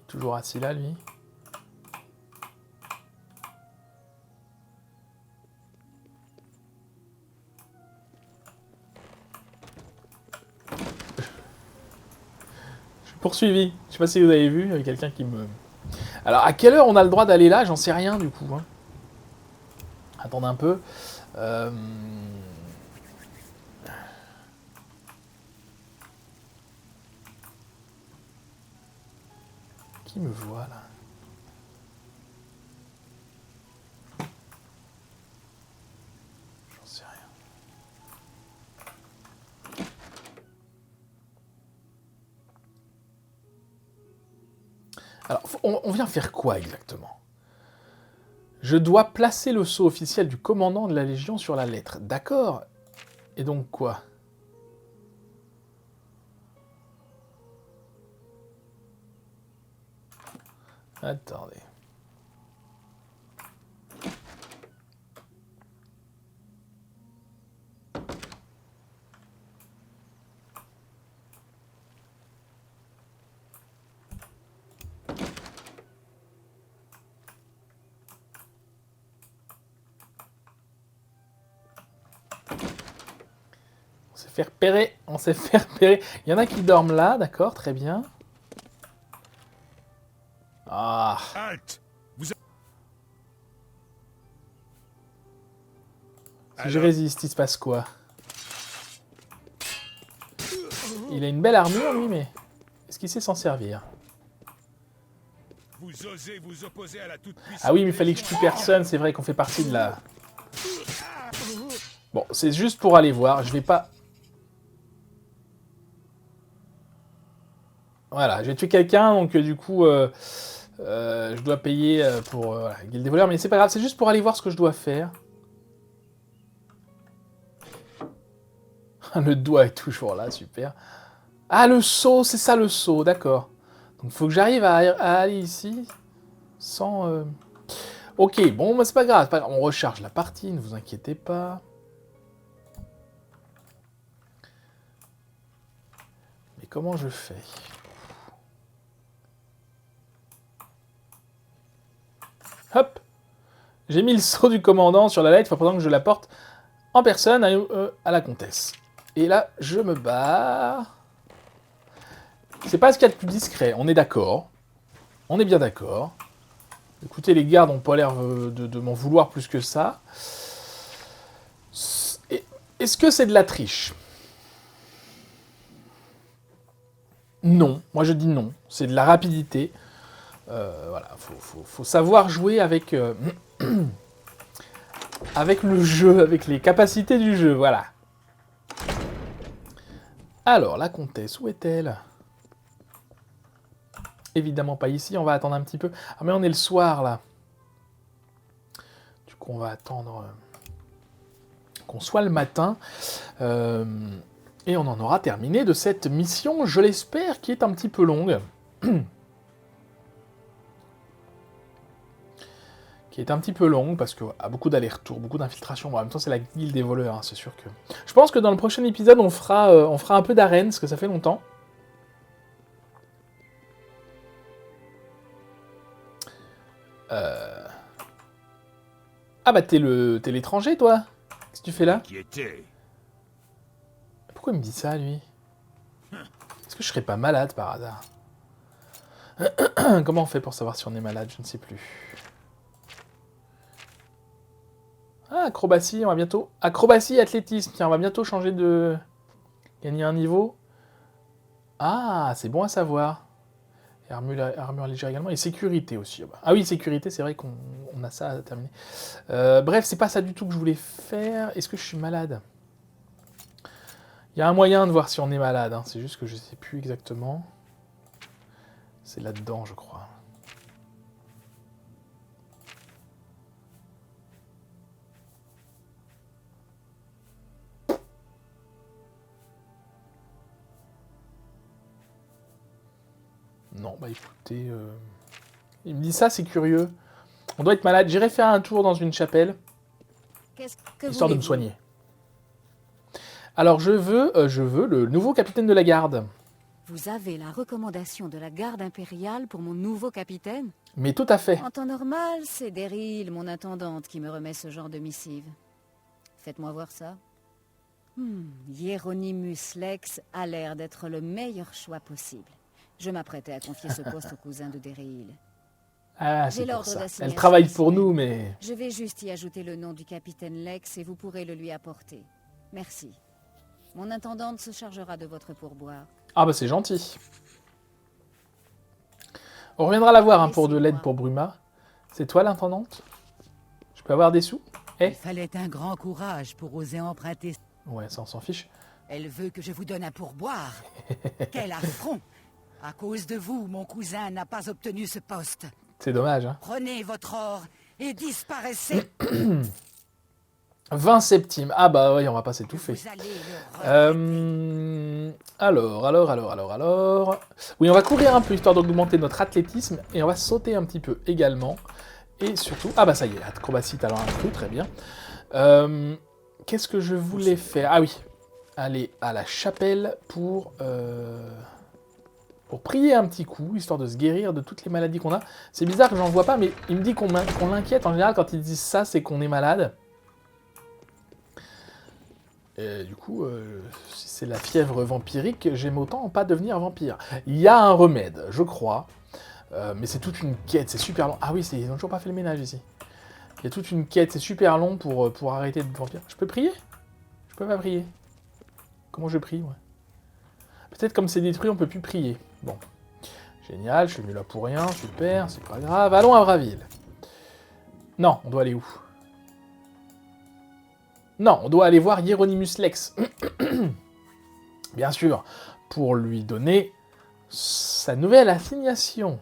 Toujours assis là, lui. Je suis poursuivi. Je sais pas si vous avez vu, il y avait quelqu'un qui me... Alors, à quelle heure on a le droit d'aller là? J'en sais rien, du coup. Hein. Attendez un peu. Qui me voit, là? J'en sais rien. Alors, on vient faire quoi, exactement? Je dois placer le sceau officiel du commandant de la Légion sur la lettre. D'accord. Et donc quoi? Attendez. On s'est fait repérer. On s'est fait repérer. Il y en a qui dorment là, d'accord, très bien. Ah. Halte! Si je résiste, il se passe quoi? Il a une belle armure, lui, mais... Est-ce qu'il sait s'en servir? Vous osez vous opposer à la toute-puissance. Ah oui, mais il fallait que je tue personne, c'est vrai qu'on fait partie de la... Bon, c'est juste pour aller voir, je vais pas... Voilà, je vais tuer quelqu'un, donc du coup, je dois payer pour voilà, Guilde des voleurs, mais c'est pas grave, c'est juste pour aller voir ce que je dois faire. Le doigt est toujours là, super. Ah, le saut, c'est ça le saut, d'accord. Donc il faut que j'arrive à aller ici sans... Ok, bon, bah, c'est pas grave, on recharge la partie, ne vous inquiétez pas. Mais comment je fais? Hop! J'ai mis le sceau du commandant sur la lettre, il faut pourtant que je la porte en personne à la comtesse. Et là, je me barre. C'est pas ce qu'il y a de plus discret, on est d'accord. On est bien d'accord. Écoutez, les gardes n'ont pas l'air de m'en vouloir plus que ça. Est-ce que c'est de la triche? Non, moi je dis non. C'est de la rapidité. Voilà, faut savoir jouer avec, avec le jeu, avec les capacités du jeu, voilà. Alors, la comtesse, où est-elle? Évidemment pas ici, on va attendre un petit peu. Ah mais on est le soir, là. Du coup, on va attendre qu'on soit le matin. Et on en aura terminé de cette mission, je l'espère, qui est un petit peu longue. Qui est un petit peu longue, parce qu'il y a beaucoup d'allers-retours, beaucoup d'infiltrations. Bon, en même temps, c'est la guilde des voleurs, hein, c'est sûr que... Je pense que dans le prochain épisode, on fera un peu d'arène, parce que ça fait longtemps. Ah bah, t'es l'étranger, toi? Qu'est-ce que tu fais là? Pourquoi il me dit ça, lui? Est-ce que je serais pas malade, par hasard? Comment on fait pour savoir si on est malade? Je ne sais plus. Ah, acrobatie, on va bientôt... Acrobatie et athlétisme, tiens, on va bientôt changer de... Gagner un niveau. Ah, c'est bon à savoir. Et armure légère également, et sécurité aussi. Ah oui, sécurité, c'est vrai qu'on a ça à terminer. Bref, c'est pas ça du tout que je voulais faire. Est-ce que je suis malade? Il y a un moyen de voir si on est malade, hein. C'est juste que je sais plus exactement. C'est là-dedans, je crois. Non, bah écoutez... Il me dit ça, c'est curieux. On doit être malade. J'irai faire un tour dans une chapelle, Qu'est-ce que histoire de me voulez-vous? soigner. Alors, je veux le nouveau capitaine de la garde. Vous avez la recommandation de la garde impériale pour mon nouveau capitaine? Mais tout à fait. En temps normal, c'est Daryl, mon intendante, qui me remet ce genre de missive. Faites-moi voir ça. Hieronymus Lex a l'air d'être le meilleur choix possible. Je m'apprêtais à confier ce poste au cousin de Daryl. Ah, J'ai c'est pour l'ordre ça. d'assignation Elle travaille ici pour même. nous, mais... Je vais juste y ajouter le nom du capitaine Lex et vous pourrez le lui apporter. Merci. Mon intendante se chargera de votre pourboire. Ah bah c'est gentil. On reviendra la voir hein, pour de l'aide Laissez-moi. pour Bruma. C'est toi l'intendante? Je peux avoir des sous? Il fallait un grand courage pour oser emprunter. Ouais, ça on s'en fiche. Elle veut que je vous donne un pourboire. Quel affront! À cause de vous, mon cousin n'a pas obtenu ce poste. C'est dommage, hein. Prenez votre or et disparaissez. 20 septimes. Ah bah oui, on va pas s'étouffer. Vous allez le regretter. Alors... Oui, on va courir un peu, histoire d'augmenter notre athlétisme, et on va sauter un petit peu également. Et surtout... Ah bah ça y est, acrobatie, talent inclus, très bien. Qu'est-ce que je voulais faire? Ah oui, aller à la chapelle pour prier un petit coup, histoire de se guérir de toutes les maladies qu'on a. C'est bizarre que j'en vois pas, mais il me dit qu'on l'inquiète. En général, quand ils disent ça, c'est qu'on est malade. Et du coup, si c'est la fièvre vampirique, j'aime autant pas devenir vampire. Il y a un remède, je crois, mais c'est toute une quête, c'est super long. Ah oui, ils n'ont toujours pas fait le ménage ici. Il y a toute une quête, c'est super long pour arrêter de vampire. Je peux prier? Je peux pas prier. Comment je prie, ouais. Peut-être comme c'est détruit, on peut plus prier. Bon. Génial, je suis venu là pour rien, super, c'est pas grave. Allons à Braville. Non, on doit aller où? Non, on doit aller voir Hieronymus Lex. Bien sûr, pour lui donner sa nouvelle assignation.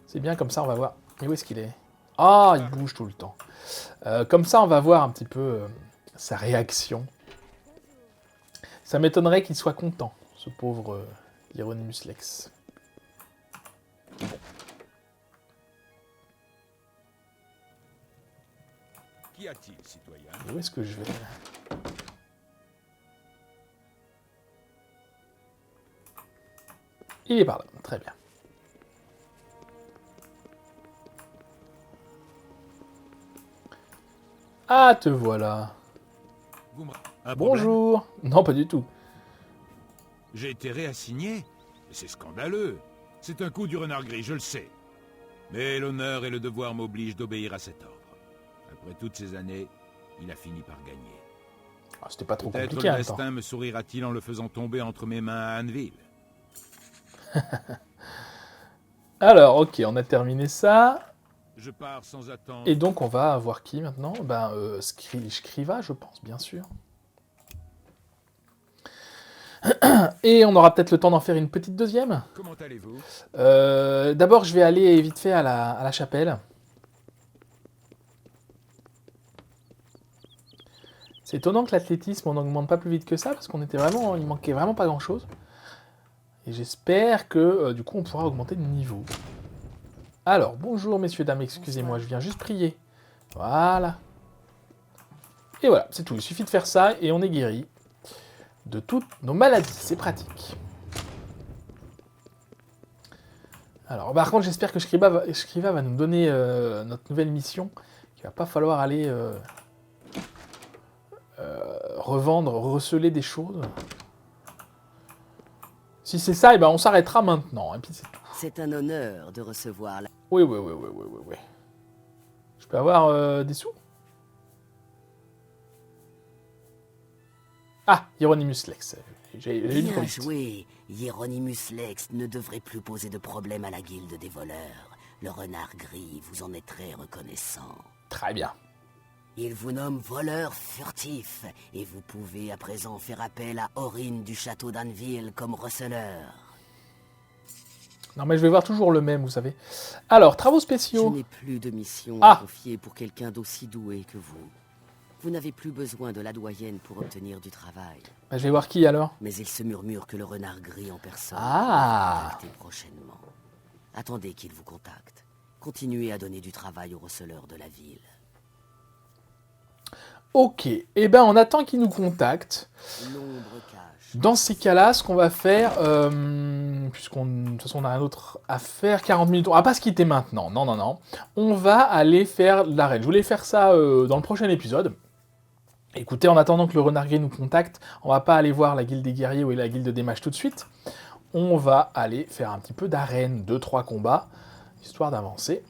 C'est bien, comme ça on va voir... Et où est-ce qu'il est? Ah, il bouge tout le temps. Comme ça, on va voir un petit peu sa réaction. Ça m'étonnerait qu'il soit content, ce pauvre Hieronymus Lex. Qu'y a-t-il, citoyen? Et où est-ce que je vais? Il est par là, très bien. Ah, te voilà. Vous me... Un problème? Bonjour. Non, pas du tout. J'ai été réassigné? C'est scandaleux. C'est un coup du renard gris, je le sais. Mais l'honneur et le devoir m'obligent d'obéir à cet ordre. Après toutes ces années, il a fini par gagner. Ah, c'était pas trop Peut-être compliqué le en même temps. destin me sourira-t-il en le faisant tomber entre mes mains à Anneville. Alors, ok, on a terminé ça. Je pars sans attendre. Et donc, on va voir qui maintenant? Ben, Scriva, je pense, bien sûr. Et on aura peut-être le temps d'en faire une petite deuxième. Comment allez-vous? D'abord, je vais aller vite fait à la chapelle. C'est étonnant que l'athlétisme, on n'augmente pas plus vite que ça, parce qu'on était vraiment, il manquait vraiment pas grand-chose. Et j'espère que, du coup, on pourra augmenter de niveau. Alors, bonjour messieurs, dames, excusez-moi, je viens juste prier. Voilà. Et voilà, c'est tout. Il suffit de faire ça et on est guéri de toutes nos maladies. C'est pratique. Alors, par contre, j'espère que Scriva va nous donner notre nouvelle mission. Il va pas falloir aller revendre, receler des choses. Si c'est ça, eh ben on s'arrêtera maintenant. Et puis c'est tout. C'est un honneur de recevoir la... Oui. Je peux avoir des sous? Ah, Hieronymus Lex. J'ai une Bien trop vite. joué. Hieronymus Lex ne devrait plus poser de problème à la guilde des voleurs. Le renard gris vous en est très reconnaissant. Très bien. Il vous nomme voleur furtif, et vous pouvez à présent faire appel à Aurine du château d'Anneville comme receleur. Non, mais je vais voir toujours le même, vous savez. Alors, travaux Je spéciaux. n'ai plus de mission Ah. à confier pour quelqu'un d'aussi doué que vous. Vous n'avez plus besoin de la doyenne pour obtenir du travail. Bah, je vais voir qui alors. Mais il se murmure que le renard gris en personne Ah. va vous contacter prochainement. Attendez qu'il vous contacte. Continuez à donner du travail aux receleurs de la ville. Ok, eh ben on attend qu'il nous contacte. L'ombre cache. Dans ces cas-là, ce qu'on va faire, puisqu'on de toute façon on n'a rien d'autre à faire, 40 minutes, on va pas se quitter maintenant, non, non, non. On va aller faire l'arène. Je voulais faire ça dans le prochain épisode. Écoutez, en attendant que le renard gris nous contacte, on va pas aller voir la guilde des guerriers ou la guilde des mages tout de suite. On va aller faire un petit peu d'arène, 2-3 combats, histoire d'avancer.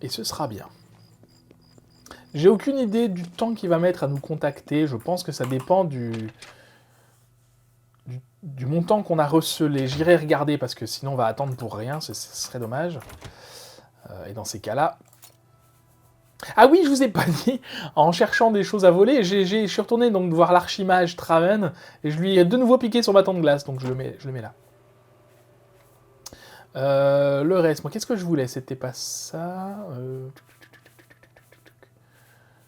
Et ce sera bien. J'ai aucune idée du temps qu'il va mettre à nous contacter. Je pense que ça dépend du montant qu'on a recelé. J'irai regarder parce que sinon on va attendre pour rien. Ce serait dommage. Et dans ces cas-là... Ah oui, je vous ai pas dit, en cherchant des choses à voler, je suis retourné donc voir l'archimage Traven et je lui ai de nouveau piqué son bâton de glace. Donc je le mets là. Le reste, moi qu'est-ce que je voulais? C'était pas ça.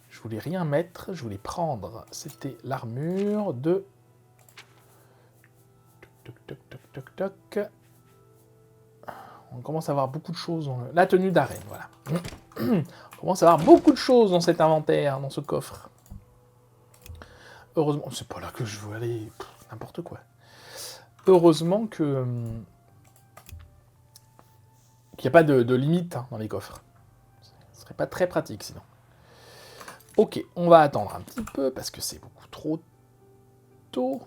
Je voulais rien mettre, je voulais prendre. C'était l'armure de... Toc, toc, toc, toc, toc, toc. On commence à avoir beaucoup de choses. La tenue d'arène, voilà. On commence à avoir beaucoup de choses dans cet inventaire, dans ce coffre. Heureusement, c'est pas là que je veux aller. N'importe quoi. Heureusement que... qu'il n'y a pas de limite dans les coffres. Ce serait pas très pratique sinon. Ok, on va attendre un petit peu parce que c'est beaucoup trop tôt.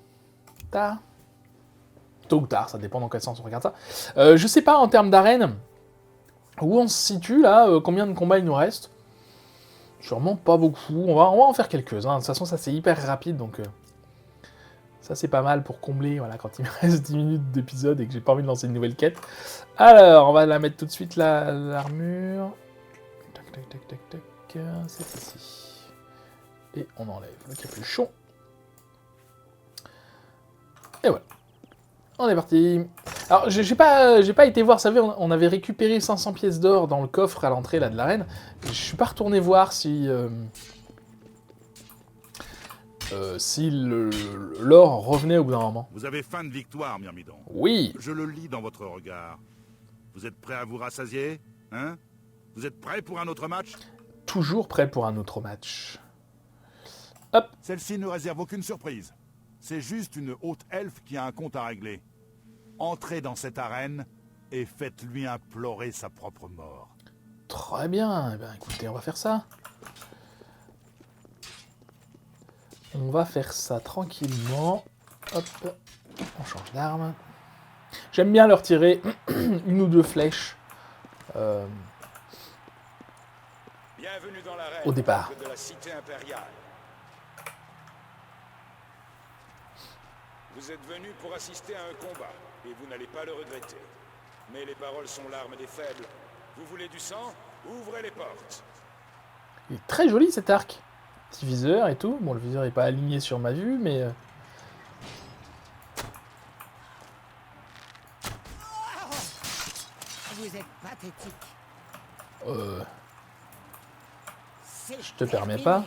Tard. Tôt ou tard, ça dépend dans quel sens on regarde ça. Je sais pas en termes d'arène où on se situe là, combien de combats il nous reste. Sûrement pas beaucoup. On va en faire quelques-uns. De toute façon, ça c'est hyper rapide donc ça c'est pas mal pour combler. Voilà, quand il me reste 10 minutes d'épisode et que j'ai pas envie de lancer une nouvelle quête. Alors, on va la mettre tout de suite l'armure. Tac, tac, tac, tac, tac. C'est ici. Et on enlève le capuchon. Et voilà. On est parti. Alors, j'ai pas été voir, vous savez, on avait récupéré 500 pièces d'or dans le coffre à l'entrée là de l'arène. Je suis pas retourné voir si l'or revenait au bout d'un moment. Vous avez faim de victoire, Myrmidon. Oui. Je le lis dans votre regard. Vous êtes prêt à vous rassasier? Hein? Vous êtes prêt pour un autre match? Toujours prêt pour un autre match. Hop. Celle-ci ne réserve aucune surprise. C'est juste une haute elfe qui a un compte à régler. Entrez dans cette arène et faites-lui implorer sa propre mort. Très bien. Eh bien, écoutez, on va faire ça. On va faire ça tranquillement. Hop. On change d'arme. J'aime bien leur tirer une ou deux flèches. Bienvenue dans l'arène Au départ. de la cité impériale. Vous êtes venu pour assister à un combat, et vous n'allez pas le regretter. Mais les paroles sont l'arme des faibles. Vous voulez du sang? Ouvrez les portes. Il est très joli cet arc. Petit viseur et tout. Bon, le viseur n'est pas aligné sur ma vue, mais... Vous êtes pathétique. Je te permets pas.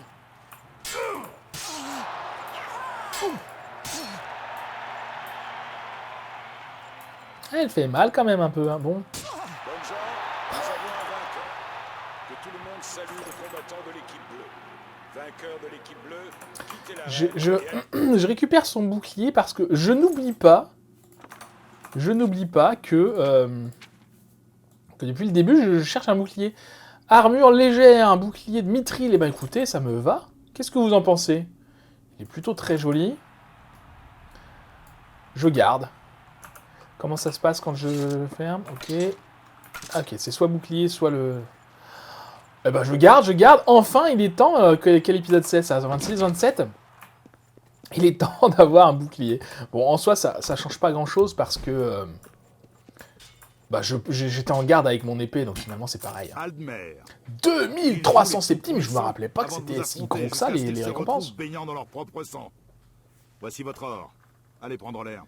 Elle fait mal quand même un peu, hein. Bon. Bonne genre, nous avons un vainqueur. Que tout le monde salue le combattant de l'équipe bleue. Vainqueur de l'équipe bleue, quittez l'arène. Je récupère son bouclier parce que je n'oublie pas que depuis le début, je cherche un bouclier. Armure légère, un bouclier de mithril, et ben écoutez, ça me va. Qu'est-ce que vous en pensez? Il est plutôt très joli. Je garde. Comment ça se passe quand je ferme? Ok. Ok, c'est soit bouclier, soit le... Eh ben je garde. Enfin, il est temps. Quel épisode c'est ça? 26, 27? Il est temps d'avoir un bouclier. Bon, en soi, ça change pas grand-chose parce que j'étais en garde avec mon épée, donc finalement c'est pareil. Hein. Aldmer. 2300 septimes, je me rappelais pas que c'était si con que ça, les récompenses. Baignant dans leur propre sang. Voici votre or. Allez prendre l'air.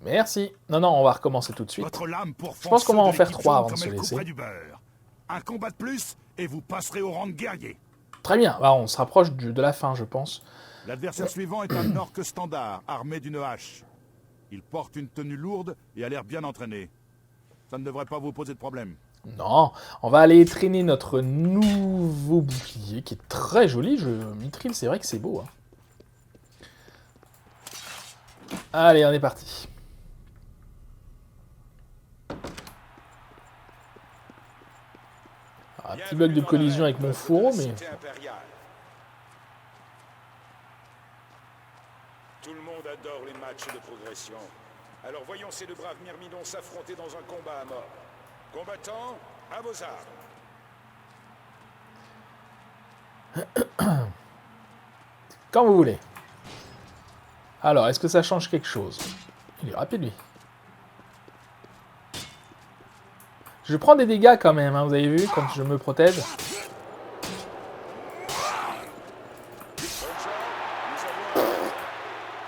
Merci. Non, on va recommencer tout de suite. Votre lame Je pense qu'on va en faire 3 avant de se laisser. Un combat de plus et vous passerez au rang de guerrier. Très bien, on se rapproche de la fin, je pense. L'adversaire suivant est un orc standard, armé d'une hache. Il porte une tenue lourde et a l'air bien entraîné. Ça ne devrait pas vous poser de problème. Non, on va aller traîner notre nouveau bouclier, qui est très joli. Mithril, c'est vrai que c'est beau. Hein. Allez, on est parti. Un petit bug de collision avec mon fourreau, mais... Tout le monde adore les matchs de progression. Alors voyons ces deux braves myrmidons s'affronter dans un combat à mort. Combattants, à vos armes. Quand vous voulez. Alors, est-ce que ça change quelque chose? Il est rapide, lui. Je prends des dégâts quand même, hein, vous avez vu, quand je me protège.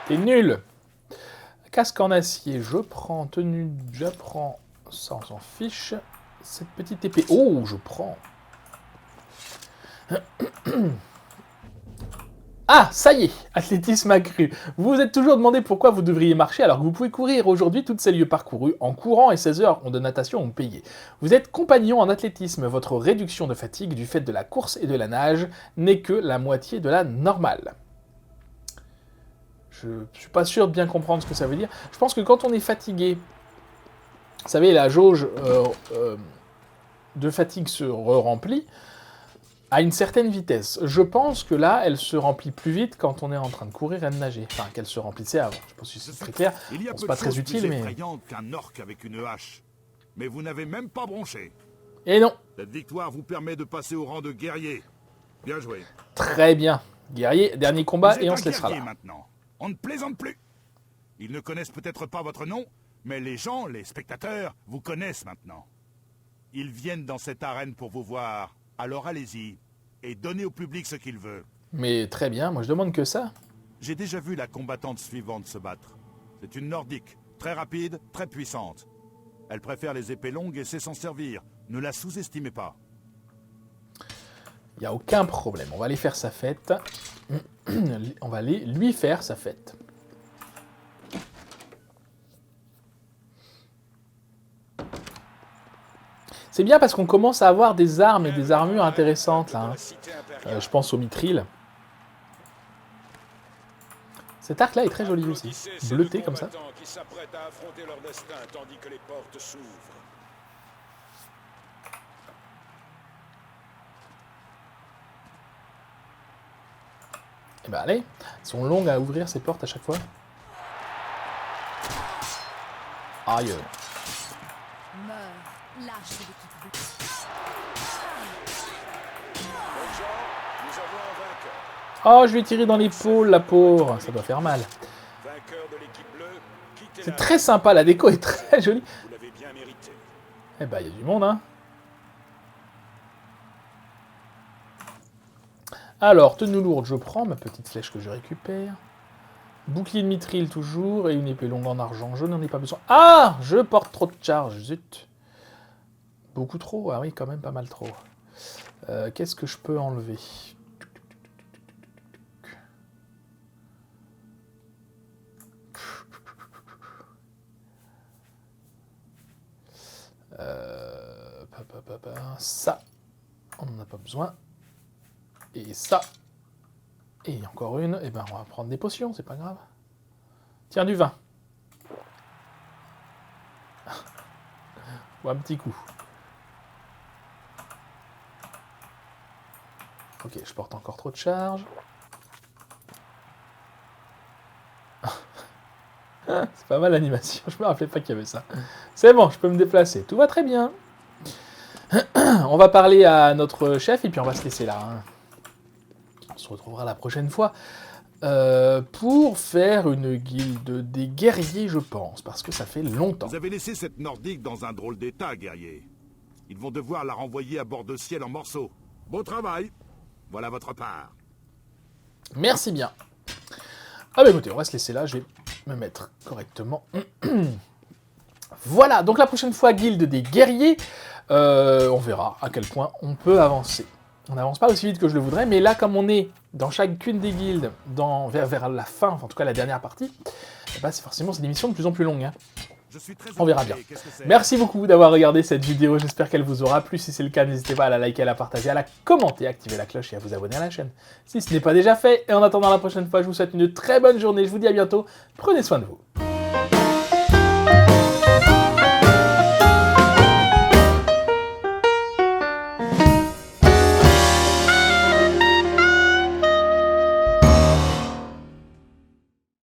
T'es nul. Casque en acier, je prends. Tenue, j'apprends. Ça, on s'en fiche. Cette petite épée. Oh, je prends. Ah, ça y est, athlétisme accru. Vous vous êtes toujours demandé pourquoi vous devriez marcher alors que vous pouvez courir aujourd'hui toutes ces lieues parcourues en courant et 16 heures de natation ont payé. Vous êtes compagnon en athlétisme, votre réduction de fatigue du fait de la course et de la nage n'est que la moitié de la normale. Je ne suis pas sûr de bien comprendre ce que ça veut dire. Je pense que quand on est fatigué, vous savez, la jauge de fatigue se remplit à une certaine vitesse. Je pense que là, elle se remplit plus vite quand on est en train de courir et de nager. Enfin, qu'elle se remplissait avant. Je ne sais pas si c'est très clair. Bon, c'est pas très utile, mais... qu'un orc avec une hache. Mais vous n'avez même pas bronché. Et non. Cette victoire vous permet de passer au rang de guerrier. Bien joué. Très bien. Guerrier, dernier combat et on se laissera là. Maintenant. On ne plaisante plus. Ils ne connaissent peut-être pas votre nom, mais les gens, les spectateurs, vous connaissent maintenant. Ils viennent dans cette arène pour vous voir. Alors allez-y, et donnez au public ce qu'il veut. Mais très bien, moi je demande que ça. J'ai déjà vu la combattante suivante se battre. C'est une nordique, très rapide, très puissante. Elle préfère les épées longues et sait s'en servir. Ne la sous-estimez pas. Il n'y a aucun problème, on va aller faire sa fête. On va aller lui faire sa fête. C'est bien parce qu'on commence à avoir des armes et des armures intéressantes là. Hein. Je pense au mithril. Cet arc là est très joli aussi. Bleuté comme ça. Et ben allez, elles sont longues à ouvrir ces portes à chaque fois. Aïe. Oh, je lui ai tiré dans l'épaule, la pauvre. Ça doit faire mal. C'est très sympa, la déco est très jolie. Eh ben, il y a du monde, hein. Alors, tenue lourde, je prends ma petite flèche que je récupère. Bouclier de mithril toujours, et une épée longue en argent. Je n'en ai pas besoin. Ah, je porte trop de charge, zut. Beaucoup trop, ah oui, quand même pas mal trop. Qu'est-ce que je peux enlever ? Ça, on n'en a pas besoin. Et ça. Et encore une. Et ben on va prendre des potions, c'est pas grave. Tiens, du vin. Ou un petit coup. Ok, je porte encore trop de charge. C'est pas mal l'animation, je me rappelais pas qu'il y avait ça. C'est bon, je peux me déplacer, tout va très bien. On va parler à notre chef et puis on va se laisser là. Hein. On se retrouvera la prochaine fois. pour faire une guilde des guerriers, je pense, parce que ça fait longtemps. Vous avez laissé cette Nordique dans un drôle d'état, guerrier. Ils vont devoir la renvoyer à bord de ciel en morceaux. Beau travail. Voilà votre part. Merci bien. Ah bah écoutez, on va se laisser là, je vais me mettre correctement. Voilà, donc la prochaine fois, guilde des guerriers, on verra à quel point on peut avancer. On n'avance pas aussi vite que je le voudrais, mais là, comme on est dans chacune des guildes, vers la fin, enfin, en tout cas la dernière partie, bah, c'est des missions de plus en plus longues. Hein. On verra bien. Merci beaucoup d'avoir regardé cette vidéo, j'espère qu'elle vous aura plu. Si c'est le cas, n'hésitez pas à la liker, à la partager, à la commenter, à activer la cloche et à vous abonner à la chaîne. Si ce n'est pas déjà fait, et en attendant la prochaine fois, je vous souhaite une très bonne journée, je vous dis à bientôt, prenez soin de vous.